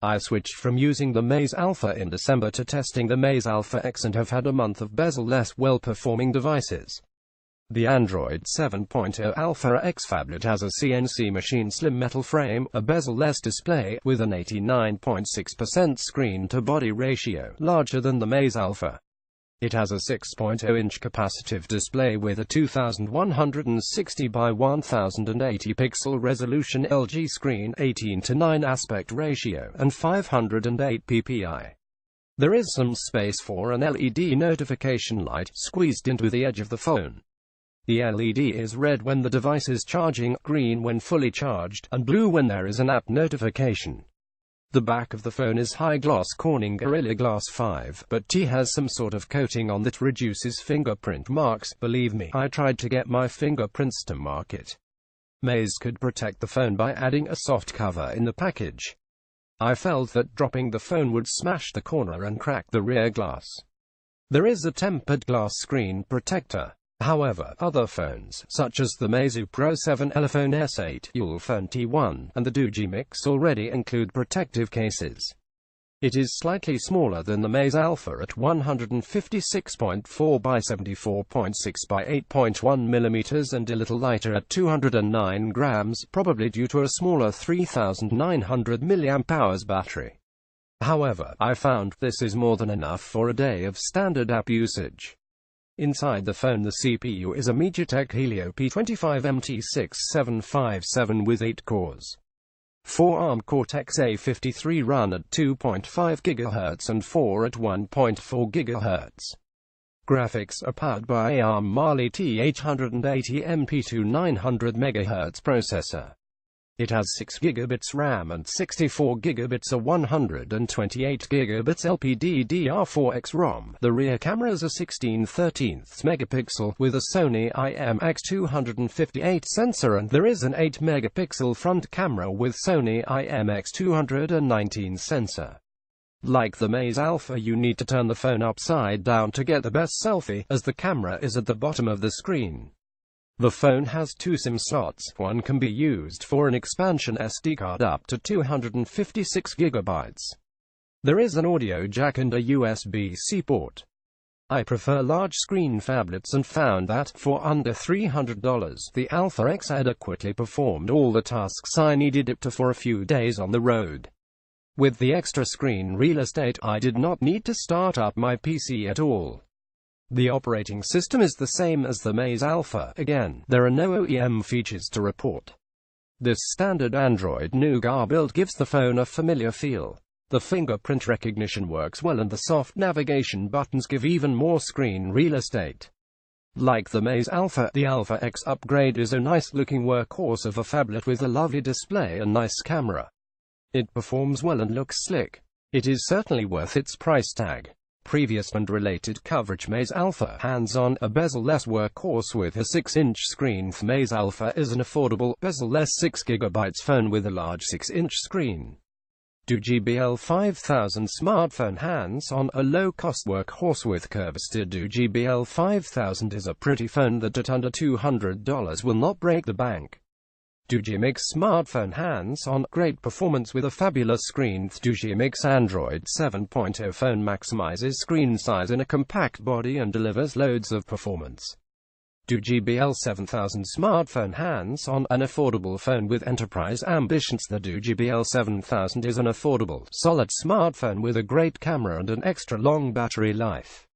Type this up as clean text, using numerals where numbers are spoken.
I switched from using the Maze Alpha in December to testing the Maze Alpha X and have had a month of bezel-less well-performing devices. The Android 7.0 Alpha X phablet has a CNC machine slim metal frame, a bezel-less display, with an 89.6% screen-to-body ratio, larger than the Maze Alpha. It has a 6.0-inch capacitive display with a 2160 by 1080 pixel resolution LG screen, 18:9 aspect ratio, and 508 ppi. There is some space for an LED notification light, squeezed into the edge of the phone. The LED is red when the device is charging, green when fully charged, and blue when there is an app notification. The back of the phone is high-gloss Corning Gorilla Glass 5, but T has some sort of coating on that reduces fingerprint marks. Believe me, I tried to get my fingerprints to mark it. Maze could protect the phone by adding a soft cover in the package. I felt that dropping the phone would smash the corner and crack the rear glass. There is a tempered glass screen protector. However, other phones, such as the Meizu Pro 7, Elephone S8, Ulefone T1, and the Doogee Mix already include protective cases. It is slightly smaller than the Maze Alpha at 156.4 by 74.6 by 8.1 mm and a little lighter at 209 grams, probably due to a smaller 3900 mAh battery. However, I found this is more than enough for a day of standard app usage. Inside the phone, the CPU is a MediaTek Helio P25MT6757 with 8 cores. 4 ARM Cortex-A53 run at 2.5 GHz and 4 at 1.4 GHz. Graphics are powered by a ARM Mali T880 MP2 900 MHz processor. It has 6 GB RAM and 64 GB or 128 GB LPDDR4X ROM. The rear camera is a 16/13 megapixel with a Sony IMX258 sensor, and there is an 8 megapixel front camera with Sony IMX219 sensor. Like the Maze Alpha, you need to turn the phone upside down to get the best selfie, as the camera is at the bottom of the screen. The phone has 2 SIM slots. One can be used for an expansion SD card up to 256 GB. There is an audio jack and a USB-C port. I prefer large-screen phablets and found that, for under $300, the Alpha X adequately performed all the tasks I needed it to for a few days on the road. With the extra screen real estate, I did not need to start up my PC at all. The operating system is the same as the Maze Alpha. Again, there are no OEM features to report. This standard Android Nougat build gives the phone a familiar feel. The fingerprint recognition works well and the soft navigation buttons give even more screen real estate. Like the Maze Alpha, the Alpha X upgrade is a nice-looking workhorse of a phablet with a lovely display and nice camera. It performs well and looks slick. It is certainly worth its price tag. Previous and related coverage. Maze Alpha hands-on, a bezel-less workhorse with a 6-inch screen. Maze Alpha is an affordable, bezel-less 6GB phone with a large 6-inch screen. Doogee BL5000 smartphone hands-on, a low-cost workhorse with curb-steer. Doogee BL5000 is a pretty phone that at under $200 will not break the bank. Doogee Mix smartphone hands-on, great performance with a fabulous screen. Doogee Mix Android 7.0 phone maximizes screen size in a compact body and delivers loads of performance. Doogee BL7000 smartphone hands-on, an affordable phone with enterprise ambitions. The Doogee BL7000 is an affordable, solid smartphone with a great camera and an extra long battery life.